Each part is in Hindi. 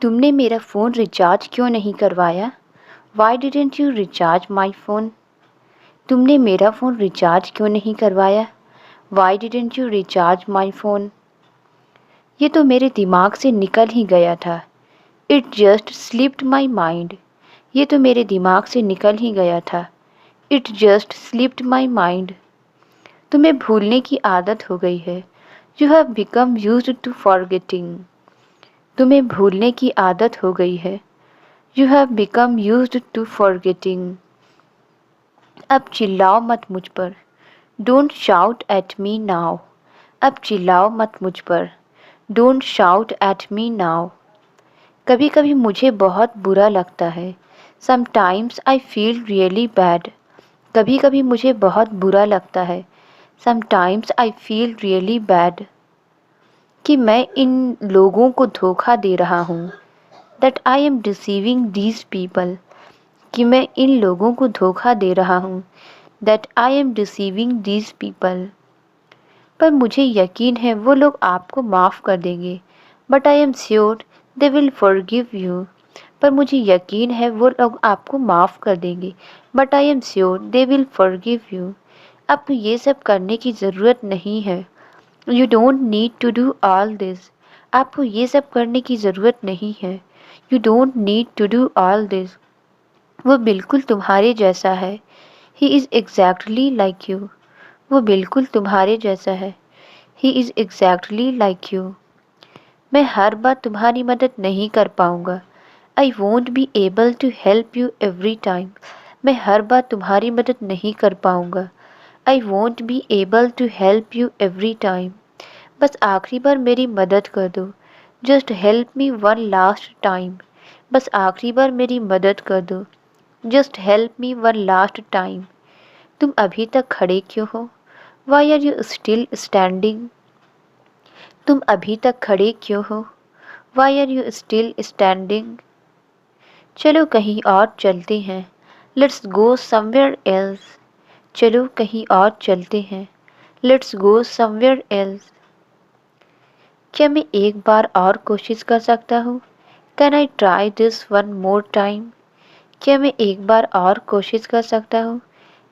तुमने मेरा फ़ोन रिचार्ज क्यों नहीं करवाया? Why didn't you recharge my phone? तुमने मेरा फ़ोन रिचार्ज क्यों नहीं करवाया? Why didn't you recharge my phone? ये तो मेरे दिमाग से निकल ही गया था। It just slipped my mind. ये तो मेरे दिमाग से निकल ही गया था। It just slipped my mind. तुम्हें भूलने की आदत हो गई है। You have become used to forgetting. तुम्हें भूलने की आदत हो गई है। You have become used to forgetting. अब चिल्लाओ मत मुझ पर। Don't shout at me now. अब चिल्लाओ मत मुझ पर। Don't shout at me now. कभी कभी मुझे बहुत बुरा लगता है। Sometimes I feel really bad. कभी कभी मुझे बहुत बुरा लगता है। Sometimes I feel really bad कि मैं इन लोगों को धोखा दे रहा हूँ। That I am deceiving these people. कि मैं इन लोगों को धोखा दे रहा हूँ। That I am deceiving these people. पर मुझे यकीन है वो लोग आपको माफ़ कर देंगे। But I am sure they will forgive you. पर मुझे यकीन है वो लोग आपको माफ़ कर देंगे। But I am sure they will forgive you. आपको ये सब करने की ज़रूरत नहीं है। You don't need to do all this. आपको ये सब करने की ज़रूरत नहीं है। You don't need to do all this. वो बिल्कुल तुम्हारे जैसा है। He is exactly like you. वो बिल्कुल तुम्हारे जैसा है। He is exactly like you. मैं हर बार तुम्हारी मदद नहीं कर पाऊँगा। I won't be able to help you every time. मैं हर बार तुम्हारी मदद नहीं कर पाऊँगा। I won't be able to help you every time. बस आखिरी बार मेरी मदद कर दो। Just help me one last time. बस आखिरी बार मेरी मदद कर दो। Just help me one last time. तुम अभी तक खड़े क्यों हो? Why are you still standing? तुम अभी तक खड़े क्यों हो? Why are you still standing? चलो कहीं और चलते हैं। Let's go somewhere else. चलो कहीं और चलते हैं। Let's go somewhere else. क्या मैं एक बार और कोशिश कर सकता हूँ? Can I try this one more time? क्या मैं एक बार और कोशिश कर सकता हूँ?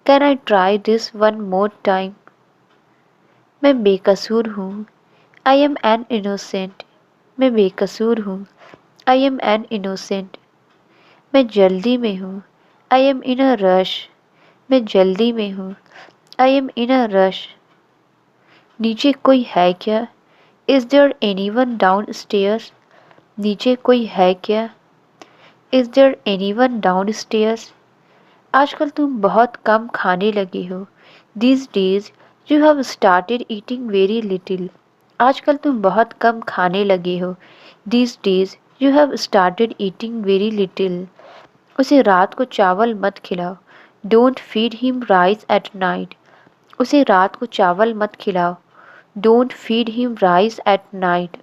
Can I try this one more time? मैं बेकसूर हूँ। I am an innocent. मैं बेकसूर हूँ। I am an innocent. मैं जल्दी में हूँ। I am in a rush. मैं जल्दी में हूँ। I am in a rush. नीचे कोई है क्या? Is there anyone downstairs? नीचे कोई है क्या? Is there anyone downstairs? आजकल तुम बहुत कम खाने लगे हो। These days you have started eating very little. आजकल तुम बहुत कम खाने लगे हो। These days you have started eating very little. उसे रात को चावल मत खिलाओ। Don't feed him rice at night. उसे रात को चावल मत खिलाओ। Don't feed him rice at night.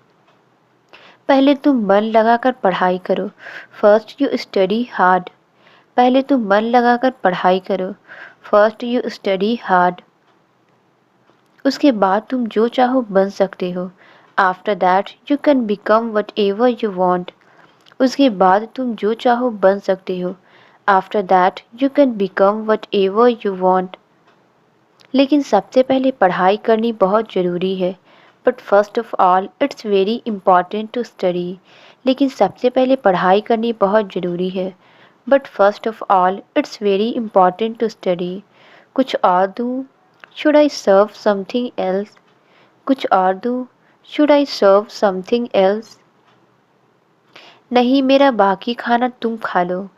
पहले तुम मन लगाकर पढ़ाई करो। First you study hard. पहले तुम मन लगाकर पढ़ाई करो। First you study hard. उसके बाद तुम जो चाहो बन सकते हो। After that you can become whatever you want. उसके बाद तुम जो चाहो बन सकते हो। After that you can become whatever you want. लेकिन सबसे पहले पढ़ाई करनी बहुत ज़रूरी है। But first of all it's very important to study. लेकिन सबसे पहले पढ़ाई करनी बहुत ज़रूरी है। But first of all it's very important to study. कुछ और दूँ? Should I serve something else? कुछ और दूँ? Should I serve something else? नहीं, मेरा बाकी खाना तुम खा लो।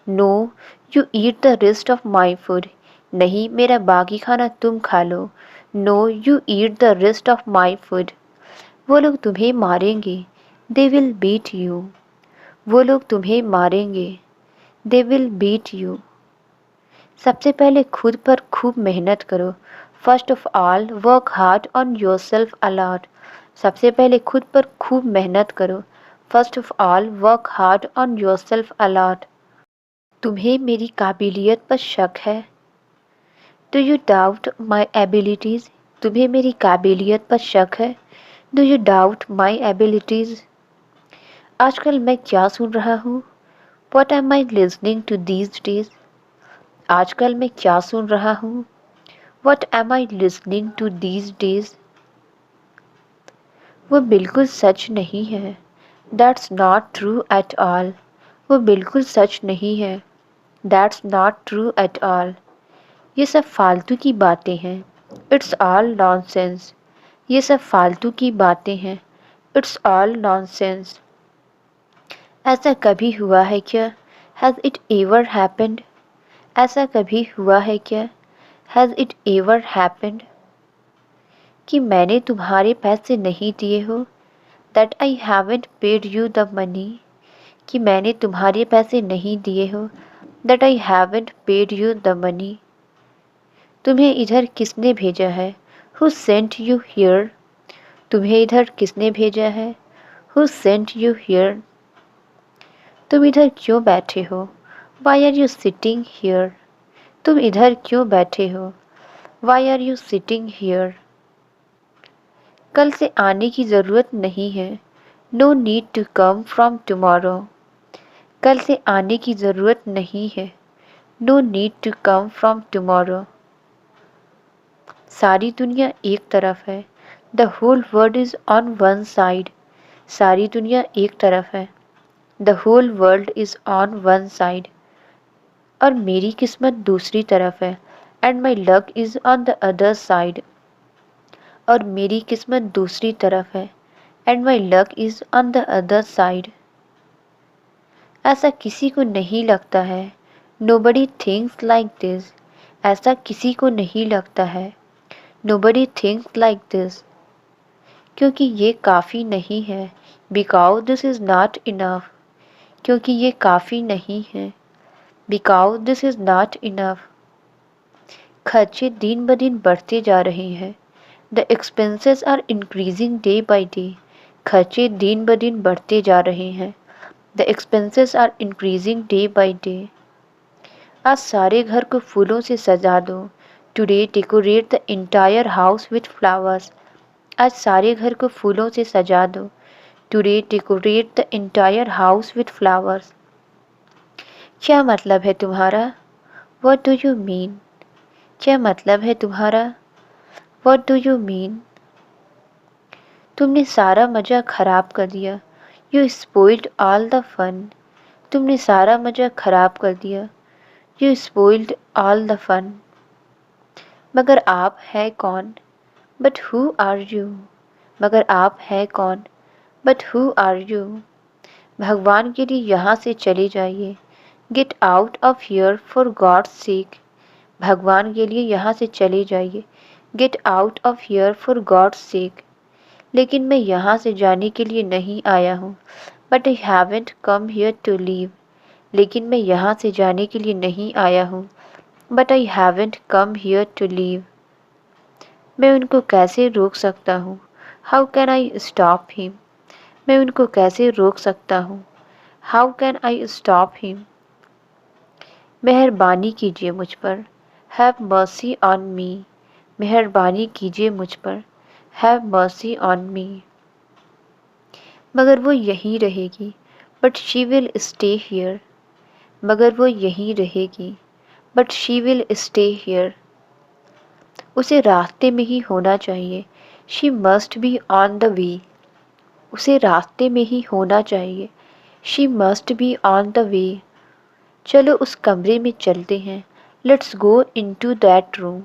No, you eat the rest of my food. नहीं, मेरा बाकी खाना तुम खा लो। No, you eat the rest of my food. वो लोग तुम्हें मारेंगे। They will beat you. वो लोग तुम्हें मारेंगे। They will beat you. सबसे पहले खुद पर खूब मेहनत करो। First of all work hard on your self a lot. सबसे पहले खुद पर खूब मेहनत करो। First of all work hard on your self a lot. तुम्हें मेरी काबिलियत पर शक है? Do you doubt my abilities? तुम्हें मेरी काबिलियत पर शक है? Do you doubt my abilities? आजकल मैं क्या सुन रहा हूँ? What am I listening to these days? आजकल मैं क्या सुन रहा हूँ? What am I listening to these days? वो बिल्कुल सच नहीं है। That's not true at all. वो बिल्कुल सच नहीं है। That's not true at all. ये सब फालतू की बातें हैं। It's all nonsense. ये सब फालतू की बातें हैं। It's all nonsense. ऐसा कभी हुआ है क्या? Has it ever happened? ऐसा कभी हुआ है क्या? Has it ever happened? कि मैंने तुम्हारे पैसे नहीं दिए हो? That I haven't paid you the money. कि मैंने तुम्हारे पैसे नहीं दिए हो? That I haven't paid you the money. तुम्हें इधर किसने भेजा है? Who sent you here? तुम्हें इधर किसने भेजा है? Who sent you here? तुम इधर क्यों बैठे हो? Why are you sitting here? तुम इधर क्यों बैठे हो? Why are you sitting here? कल से आने की ज़रूरत नहीं है। No need to come from tomorrow. कल से आने की ज़रूरत नहीं है। No need to come from tomorrow. सारी दुनिया एक तरफ है। The whole world is on one side. सारी दुनिया एक तरफ है। The whole world is on one side. और मेरी किस्मत दूसरी तरफ है। And my luck is on the other side. और मेरी किस्मत दूसरी तरफ है। And my luck is on the other side. ऐसा किसी को नहीं लगता है। Nobody thinks like this. ऐसा किसी को नहीं लगता है। Nobody thinks like this. क्योंकि ये काफ़ी नहीं है। Because this is not enough. क्योंकि ये काफ़ी नहीं है। Because this is not enough. खर्चे दिन ब दिन बढ़ते जा रहे हैं। The expenses are increasing day by day. खर्चे दिन ब दिन बढ़ते जा रहे हैं। The expenses are increasing day by day. आज सारे घर को फूलों से सजा दो। Today decorate the entire house with flowers. आज सारे घर को फूलों से सजा दो। Today decorate the entire house with flowers. क्या मतलब है तुम्हारा? What do you mean? क्या मतलब है तुम्हारा? What do you mean? तुमने सारा मज़ा ख़राब कर दिया। You spoiled all the fun. तुमने सारा मज़ा ख़राब कर दिया। You spoiled all the fun. मगर आप है कौन? But who are you? मगर आप है कौन? But who are you? भगवान के लिए यहाँ से चले जाइए। Get out of here for God's sake. भगवान के लिए यहाँ से चले जाइए। Get out of here for God's sake. लेकिन मैं यहाँ से जाने के लिए नहीं आया हूँ। But I haven't come here to leave. लेकिन मैं यहाँ से जाने के लिए नहीं आया हूँ। But I haven't come here to leave. मैं उनको कैसे रोक सकता हूँ? How can I stop him? मैं उनको कैसे रोक सकता हूँ? How can I stop him? मेहरबानी कीजिए मुझ पर। Have mercy on me. मेहरबानी कीजिए मुझ पर। Have mercy on me. मगर वो यहीं रहेगी। But she will stay here. मगर वो यहीं रहेगी। But she will stay here. उसे रास्ते में ही होना चाहिए। She must be on the way. उसे रास्ते में ही होना चाहिए। She must be on the way. चलो उस कमरे में चलते हैं। Let's go into that room.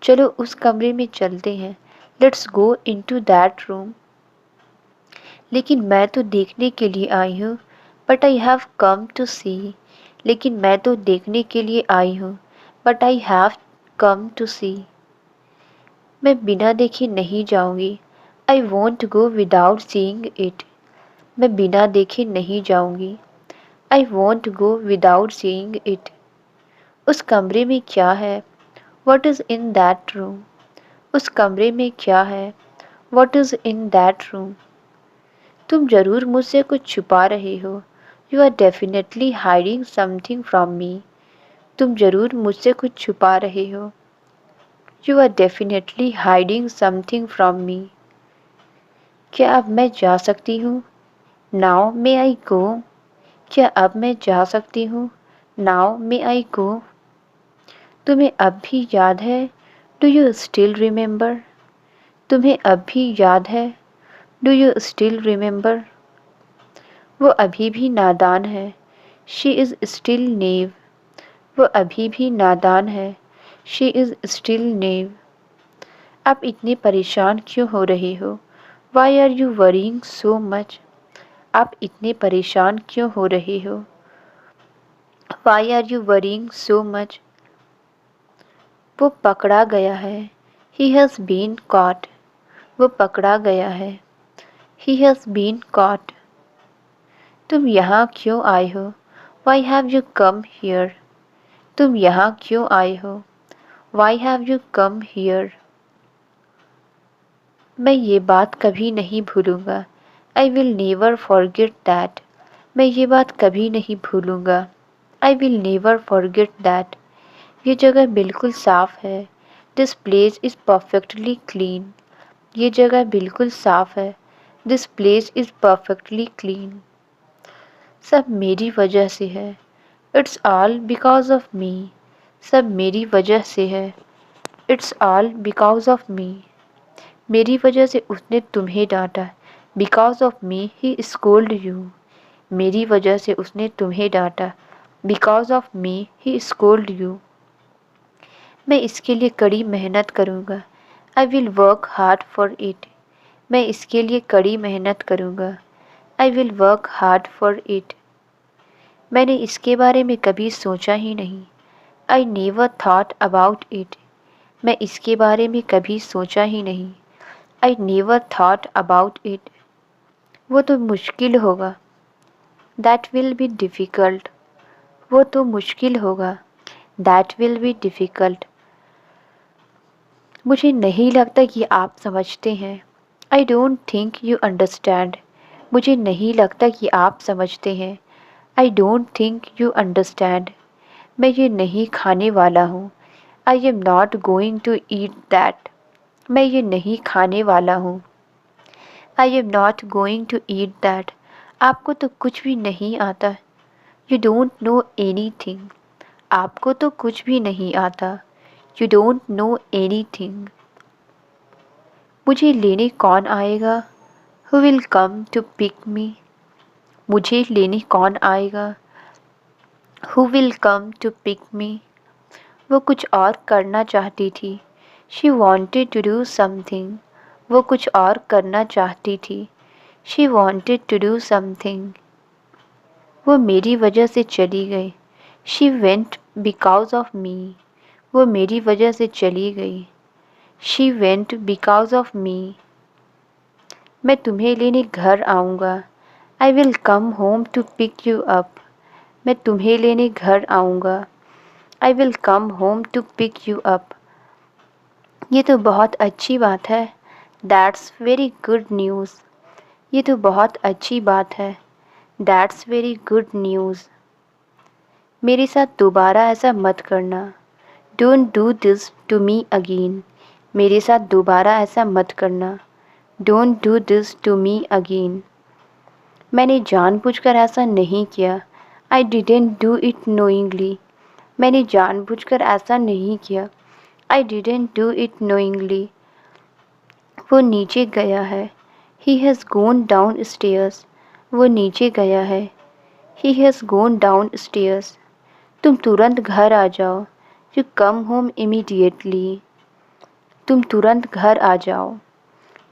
चलो उस कमरे में चलते हैं। Let's go into that room. लेकिन मैं तो देखने के लिए आई हूँ। But I have come to see. लेकिन मैं तो देखने के लिए आई हूँ। But I have come to see. मैं बिना देखे नहीं जाऊँगी। I won't go without seeing it. मैं बिना देखे नहीं जाऊँगी। I won't go without seeing it. उस कमरे में क्या है? What is in that room? उस कमरे में क्या है? What is in that room? तुम ज़रूर मुझसे कुछ छुपा रहे हो। You are definitely hiding something from me. तुम ज़रूर मुझसे कुछ छुपा रहे हो। You are definitely hiding something from me. क्या अब मैं जा सकती हूँ? नाउ मे आई गो, क्या अब मैं जा सकती हूँ? Now may I go. तुम्हें अब भी याद है? Do you still remember? तुम्हें अब भी याद है? Do you still remember? वो अभी भी नादान है। She is still naive. वो अभी भी नादान है। She is still naive. आप इतने परेशान क्यों हो रही हो? Why are you worrying so much? आप इतने परेशान क्यों हो रही हो? Why are you worrying so much? वो पकड़ा गया है। He has been caught. वो पकड़ा गया है। He has been caught. तुम यहाँ क्यों आए हो? Why have you come here? तुम यहाँ क्यों आए हो? Why have you come here? मैं ये बात कभी नहीं भूलूंगा। I will never forget that. मैं ये बात कभी नहीं भूलूंगा। I will never forget that. ये जगह बिल्कुल साफ़ है। This place is perfectly clean. ये जगह बिल्कुल साफ़ है। This place is perfectly clean. सब मेरी वजह से है। इट्स ऑल बिकॉज ऑफ मी। सब मेरी वजह से है। इट्स ऑल बिकॉज ऑफ मी। मेरी वजह से उसने तुम्हें डांटा। Because of me he scold you. मेरी वजह से उसने तुम्हें डांटा। Because of me he scold you. मैं इसके लिए कड़ी मेहनत करूँगा। I will work hard for it. मैं इसके लिए कड़ी मेहनत करूँगा। I will work hard for it. मैंने इसके बारे में कभी सोचा ही नहीं। I never thought about it. मैं इसके बारे में कभी सोचा ही नहीं। I never thought about it. वो तो मुश्किल होगा। That will be difficult. वो तो मुश्किल होगा। That will be difficult. मुझे नहीं लगता कि आप समझते हैं। I don't think you understand. मुझे नहीं लगता कि आप समझते हैं। I don't think you understand. मैं ये नहीं खाने वाला हूँ। I am not going to eat that. मैं ये नहीं खाने वाला हूँ। I am not going to eat that. आपको तो कुछ भी नहीं आता। You don't know anything. आपको तो कुछ भी नहीं आता। You don't know anything. मुझे लेने कौन आएगा? Who will come to pick me? मुझे लेने कौन आएगा? Who will come to pick मी? वो कुछ और करना चाहती थी। She wanted to do something. वो कुछ और करना चाहती थी। She wanted to do something. वो मेरी वजह से चली गई। She went because of me. वो मेरी वजह से चली गई। She went because of me. मैं तुम्हें लेने घर आऊँगा। I will come home to pick you up. मैं तुम्हें लेने घर आऊँगा। I will come home to pick you up. ये तो बहुत अच्छी बात है। That's very good news. ये तो बहुत अच्छी बात है। That's very good news. मेरे साथ दोबारा ऐसा मत करना। Don't do this to me again. मेरे साथ दोबारा ऐसा मत करना। Don't do this to me again. मैंने जानबूझकर ऐसा नहीं किया। I didn't do it knowingly. मैंने जानबूझकर ऐसा नहीं किया। I didn't do it knowingly. वो नीचे गया है। He has gone down stairs. वो नीचे गया है। He has gone down stairs. तुम तुरंत घर आ जाओ। You come home immediately. तुम तुरंत घर आ जाओ।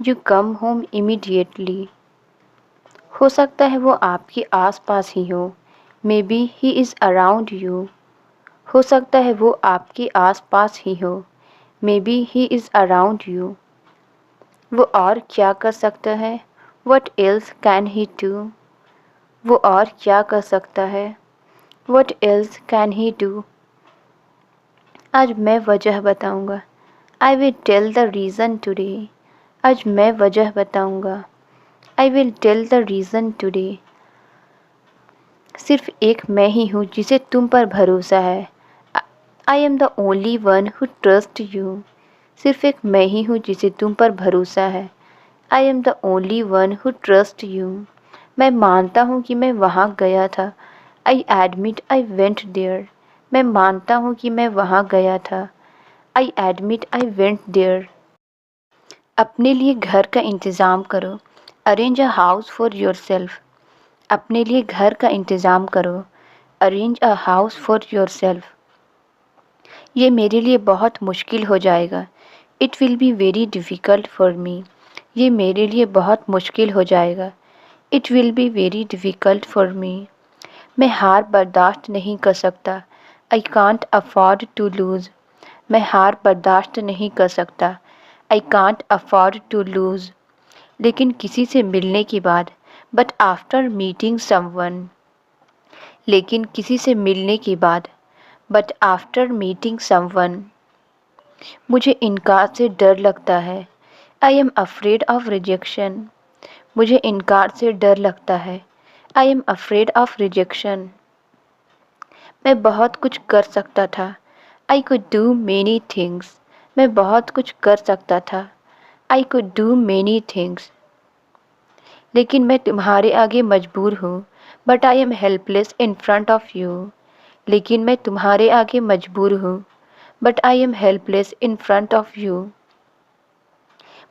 You come home immediately. हो सकता है वो आपके आसपास ही हो। May be he is around you. हो सकता है वो आपके आसपास ही हो। May be he is around you. वो और क्या कर सकता है? What else can he do? वो और क्या कर सकता है? What else can he do? आज मैं वजह बताऊँगा। I will tell the reason today. आज मैं वजह बताऊँगा। I will tell the reason today. सिर्फ एक मैं ही हूँ जिसे तुम पर भरोसा है। I am the only one who trust you. सिर्फ एक मैं ही हूँ जिसे तुम पर भरोसा है। I am the only one who trust you. मैं मानता हूँ कि मैं वहाँ गया था। I admit I went there. मैं मानता हूँ कि मैं वहाँ गया था। I admit I went there. अपने लिए घर का इंतज़ाम करो। Arrange a house for yourself. अपने लिए घर का इंतज़ाम करो। Arrange a house for yourself. ये मेरे लिए बहुत मुश्किल हो जाएगा। It will be very difficult for me. ये मेरे लिए बहुत मुश्किल हो जाएगा। It will be very difficult for me. मैं हार बर्दाश्त नहीं कर सकता। I can't afford to lose. मैं हार बर्दाश्त नहीं कर सकता। I can't afford to lose. लेकिन किसी से मिलने के बाद, बट आफ्टर मीटिंग समवन। लेकिन किसी से मिलने के बाद, बट आफ्टर मीटिंग समवन। मुझे इनकार से डर लगता है। I am afraid of rejection. मुझे इनकार से डर लगता है। I am afraid of rejection. मैं बहुत कुछ कर सकता था। I could do many things. मैं बहुत कुछ कर सकता था। I could do many things. लेकिन मैं तुम्हारे आगे मजबूर हूँ। But I am helpless in front of you. लेकिन मैं तुम्हारे आगे मजबूर हूँ। But I am helpless in front of you.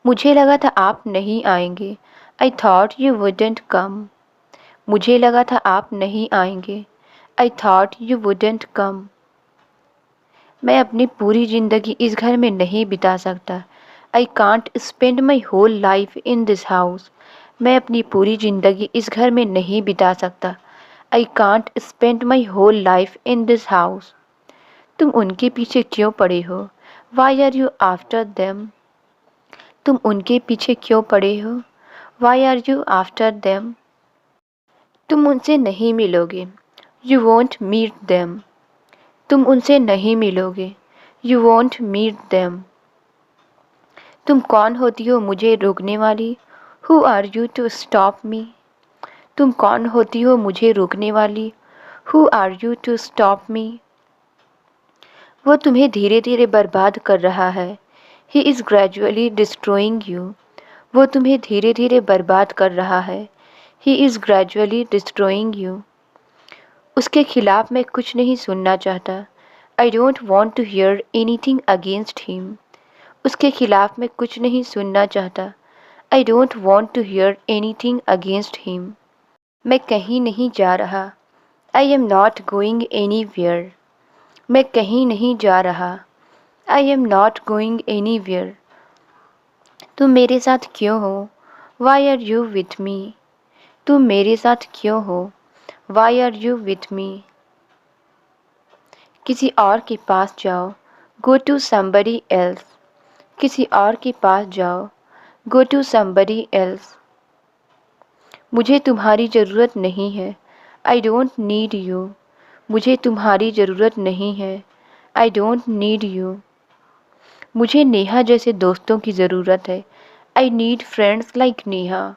मुझे लगा था आप नहीं आएंगे। आई थॉट यू वुडेंट कम। मुझे लगा था आप नहीं आएंगे। आई थॉट यू वुडेंट कम। मैं अपनी पूरी ज़िंदगी इस घर में नहीं बिता सकता। I can't spend my whole life in this house. मैं अपनी पूरी ज़िंदगी इस घर में नहीं बिता सकता। I can't spend my whole life in this house. तुम उनके पीछे क्यों पड़े हो? Why are you after them? तुम उनके पीछे क्यों पड़े हो? Why are you after them? तुम उनसे नहीं मिलोगे। You won't meet them. तुम उनसे नहीं मिलोगे। You won't meet them. तुम कौन होती हो मुझे रोकने वाली? Who are you to stop me? तुम कौन होती हो मुझे रोकने वाली? Who are you to stop me? वो तुम्हें धीरे धीरे बर्बाद कर रहा है। He is gradually destroying you. वो तुम्हें धीरे धीरे बर्बाद कर रहा है। He is gradually destroying you. उसके खिलाफ मैं कुछ नहीं सुनना चाहता। I don't want to hear anything against him. उसके खिलाफ मैं कुछ नहीं सुनना चाहता। I don't want to hear anything against him. मैं कहीं नहीं जा रहा। I am not going anywhere. मैं कहीं नहीं जा रहा। I am not going anywhere. तुम मेरे साथ क्यों हो? Why are you with me? तुम मेरे साथ क्यों हो? Why are you with me? किसी और के पास जाओ। Go to somebody else। किसी और के पास जाओ। Go to somebody else। मुझे तुम्हारी ज़रूरत नहीं है। I don't need you. मुझे तुम्हारी ज़रूरत नहीं है। I don't need you. मुझे नेहा जैसे दोस्तों की ज़रूरत है। I need friends like Neha.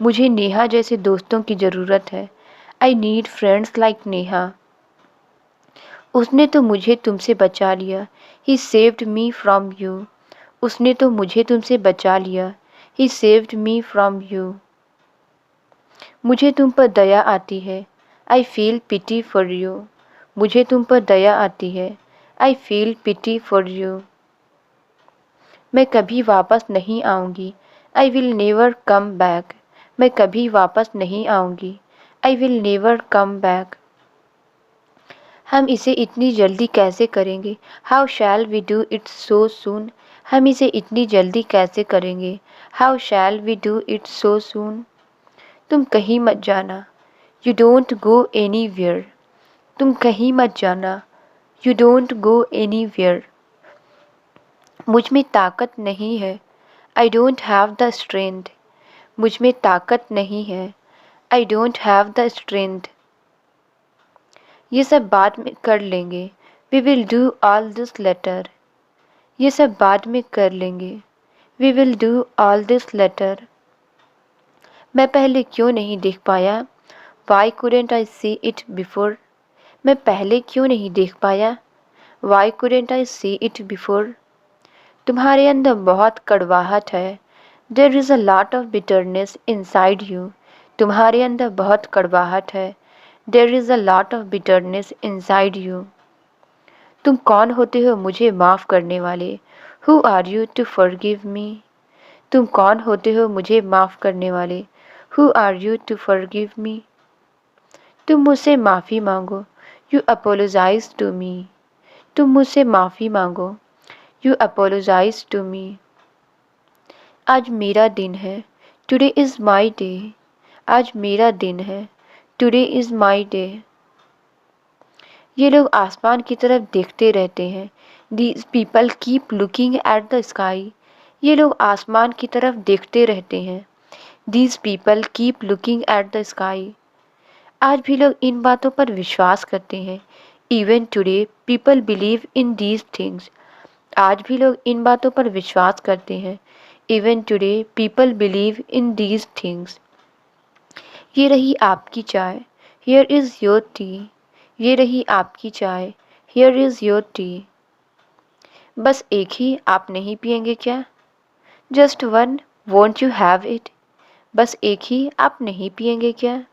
मुझे नेहा जैसे दोस्तों की ज़रूरत है। I need friends like Neha. उसने तो मुझे तुमसे बचा लिया। He saved me from you. उसने तो मुझे तुमसे बचा लिया। He saved me from you. मुझे तुम पर दया आती है। I feel pity for you. मुझे तुम पर दया आती है। I feel pity for you. मैं कभी वापस नहीं आऊँगी। I will never come back. मैं कभी वापस नहीं आऊँगी। I will never come back. हम इसे इतनी जल्दी कैसे करेंगे? How shall we do it so soon? हम इसे इतनी जल्दी कैसे करेंगे? How shall we do it so soon? तुम कहीं मत जाना। You don't go anywhere. तुम कहीं मत जाना। You don't go anywhere. मुझ में ताकत नहीं है। I don't have the strength. मुझ में ताकत नहीं है। I don't have the strength. ये सब बाद में कर लेंगे। We will do all this later. ये सब बाद में कर लेंगे। We will do all this later. मैं पहले क्यों नहीं देख पाया? Why couldn't I see it before? मैं पहले क्यों नहीं देख पाया? Why couldn't I see it before? तुम्हारे अंदर बहुत कड़वाहट है। There is a lot of bitterness inside you. तुम्हारे अंदर बहुत कड़वाहट है। There is a lot of bitterness inside you. तुम कौन होते हो मुझे माफ़ करने वाले? Who are you to forgive me? तुम कौन होते हो मुझे माफ़ करने वाले? Who are you to forgive me? तुम मुझसे माफ़ी मांगो। You apologise to me. तुम मुझसे माफ़ी मांगो। You apologise to me. आज मेरा दिन है। Today is my day. आज मेरा दिन है। Today is my day. ये लोग आसमान की तरफ देखते रहते हैं। These people keep looking at the sky. ये लोग आसमान की तरफ देखते रहते हैं। These people keep looking at the sky. आज भी लोग इन बातों पर विश्वास करते हैं। Even today people believe in these things. आज भी लोग इन बातों पर विश्वास करते हैं। Even today people believe in these things. ये रही आपकी चाय। Here is your tea. ये रही आपकी चाय। Here is your tea. बस एक ही आप नहीं पिएंगे क्या? Just one, won't you have it? बस एक ही आप नहीं पिएंगे क्या?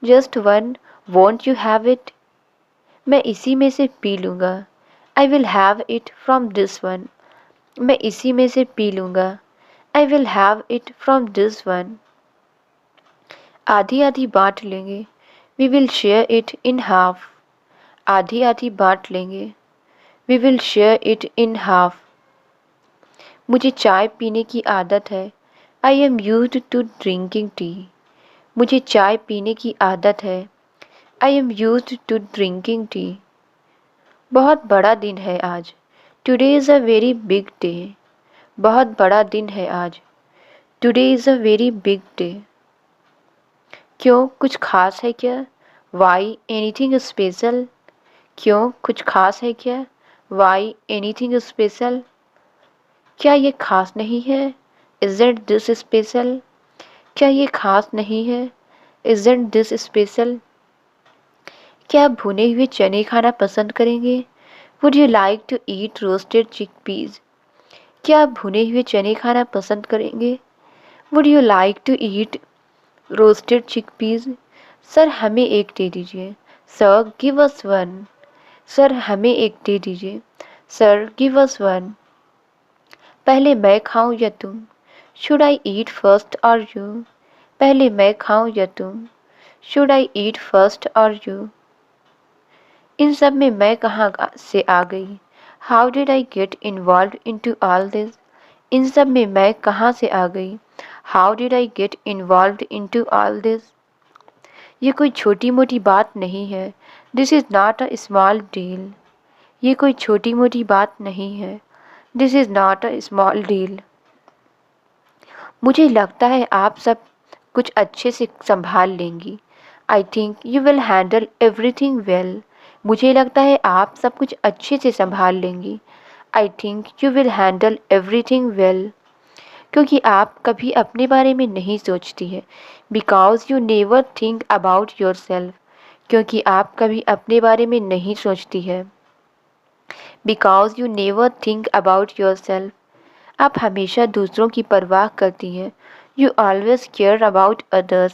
Just one, won't you have it? मैं इसी में से पी लूँगा। I will have it from this one. मैं इसी में से पी लूँगा। I will have it from this one. आधी आधी बांट लेंगे। We will share it in half. आधी आधी बांट लेंगे। We will share it in half. मुझे चाय पीने की आदत है। I am used to drinking tea. मुझे चाय पीने की आदत है। I am used to drinking tea. बहुत बड़ा दिन है आज। Today is a very big day. बहुत बड़ा दिन है आज। Today is a very big day. क्यों कुछ खास है क्या? Why anything special? क्यों कुछ खास है क्या? Why anything special? क्या ये खास नहीं है? Isn't this special? क्या ये खास नहीं है? Isn't this special? क्या आप भुने हुए चने खाना पसंद करेंगे? Would you like to eat roasted chickpeas? क्या आप भुने हुए चने खाना पसंद करेंगे? Would you like to eat roasted chickpeas? Sir हमें एक दे दीजिए। Sir, give us one. Sir हमें एक दे दीजिए। Sir, give us one. पहले मैं खाऊं या तुम? Should I eat first or you? पहले मैं खाऊं या तुम? Should I eat first or you? इन सब में मैं कहाँ से आ गई? How did I get involved into all this? इन सब में मैं कहाँ से आ गई? How did I get involved into all this? ये कोई छोटी मोटी बात नहीं है। This is not a small deal. ये कोई छोटी मोटी बात नहीं है। This is not a small deal. मुझे लगता है आप सब कुछ अच्छे से संभाल लेंगी। I think you will handle everything well. मुझे लगता है आप सब कुछ अच्छे से संभाल लेंगी। I think you will handle everything well. क्योंकि आप कभी अपने बारे में नहीं सोचती है। Because you never think about yourself. क्योंकि आप कभी अपने बारे में नहीं सोचती है। Because you never think about yourself. आप हमेशा दूसरों की परवाह करती हैं। You always care about others.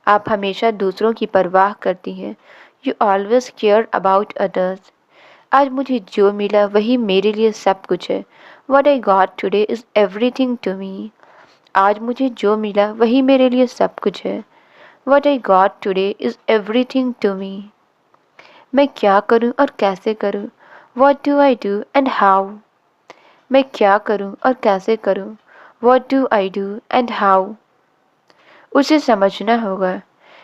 आप हमेशा दूसरों की परवाह करती हैं। You always care about others. आज मुझे जो मिला वही मेरे लिए सब कुछ है। What I got today is everything to me. आज मुझे जो मिला वही मेरे लिए सब कुछ है। What I got today is everything to me. मैं क्या करूं और कैसे करूं? What do I do and how? मैं क्या करूं और कैसे करूं? What do I do and how? उसे समझना होगा।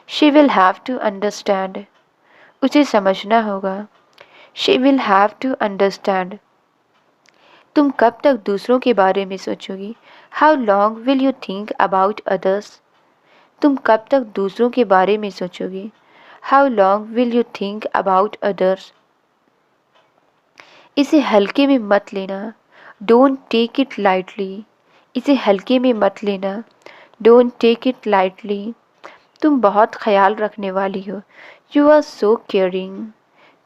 She will have to understand. उसे समझना होगा। She will have to understand. तुम कब तक दूसरों के बारे में सोचोगी? How long will you think about others? तुम कब तक दूसरों के बारे में सोचोगी? How long will you think about others? इसे हल्के में मत लेना। Don't take it lightly. इसे हल्के में मत लेना। Don't take it lightly. तुम बहुत ख्याल रखने वाली हो। You are so caring.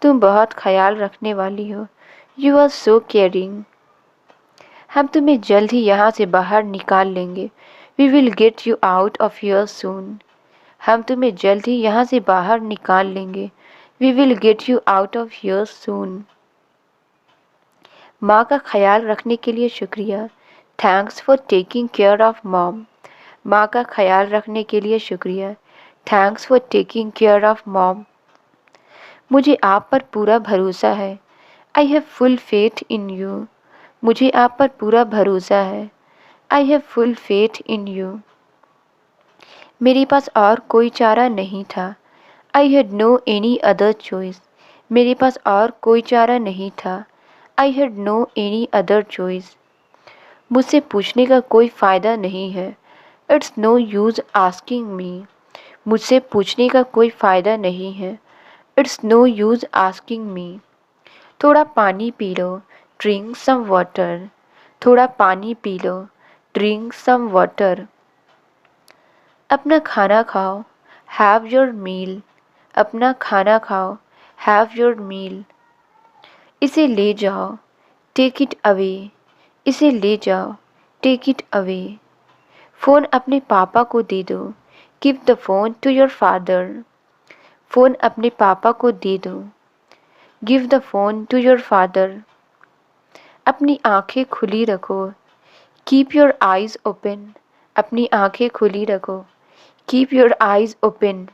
तुम बहुत ख्याल रखने वाली हो। You are so caring. हम तुम्हें जल्द ही यहाँ से बाहर निकाल लेंगे। We will get you out of here soon. हम तुम्हें जल्द ही यहाँ से बाहर निकाल लेंगे। We will get you out of here soon. माँ का ख्याल रखने के लिए शुक्रिया। Thanks for taking care of mom. माँ का ख्याल रखने के लिए शुक्रिया। Thanks for taking care of mom. मुझे आप पर पूरा भरोसा है। I have full faith in you. मुझे आप पर पूरा भरोसा है। I have full faith in you. मेरे पास और कोई चारा नहीं था। I had no any other choice. मेरे पास और कोई चारा नहीं था। I had no any other choice. मुझसे पूछने का कोई फ़ायदा नहीं है। It's no use asking me. मुझसे पूछने का कोई फ़ायदा नहीं है। It's no use asking me. थोड़ा पानी पी लो। Drink some water. थोड़ा पानी पी लो। Drink some water. अपना खाना खाओ। Have your meal. अपना खाना खाओ। Have your meal. इसे ले जाओ। Take it away. इसे ले जाओ। Take it away. फ़ोन अपने पापा को दे दो। Give the phone to your father. Phone अपने पापा को दे दो। Give the phone to your father. अपनी आंखें खुली रखो। Keep your eyes open. अपनी आंखें खुली रखो। Keep your eyes open.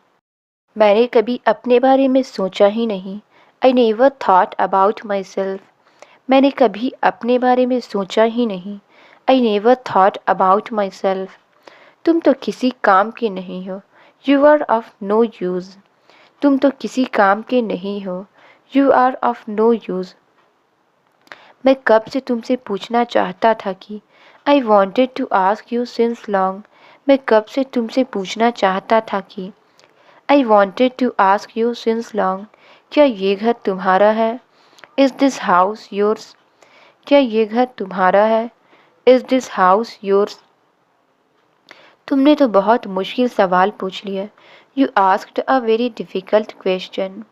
मैंने कभी अपने बारे में सोचा ही नहीं। I never thought about myself. मैंने कभी अपने बारे में सोचा ही नहीं। I never thought about myself. तुम तो किसी काम के नहीं हो। You are of no use. तुम तो किसी काम के नहीं हो। You are of no use. मैं कब से तुमसे पूछना चाहता था कि I wanted to ask you since long. मैं कब से तुमसे पूछना चाहता था कि I wanted to ask you since long. क्या ये घर तुम्हारा है? Is this house yours? क्या ये घर तुम्हारा है? Is this house yours? तुमने तो बहुत मुश्किल सवाल पूछ लिया। You asked a very difficult question.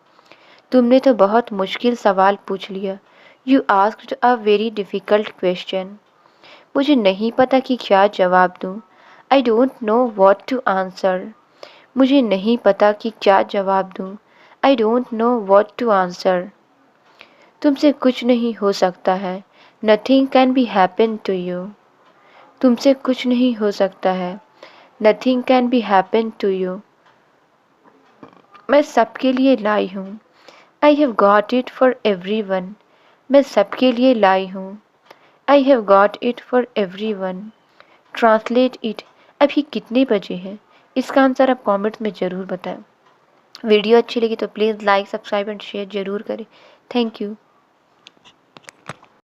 तुमने तो बहुत मुश्किल सवाल पूछ लिया। You asked a very difficult question. मुझे नहीं पता कि क्या जवाब दूँ। I don't know what to answer. मुझे नहीं पता कि क्या जवाब दूँ। I don't know what to answer. तुमसे कुछ नहीं हो सकता है। Nothing can be happen to you. तुमसे कुछ नहीं हो सकता है। Nothing can be happen to you. मैं सबके लिए लाई हूँ। I have got it for everyone. मैं सबके लिए लाई हूँ। I have got it for everyone. Translate it. अभी कितने बजे हैं? इसका आंसर आप कमेंट्स में ज़रूर बताएं। वीडियो अच्छी लगी तो please like subscribe and share ज़रूर करें। Thank you.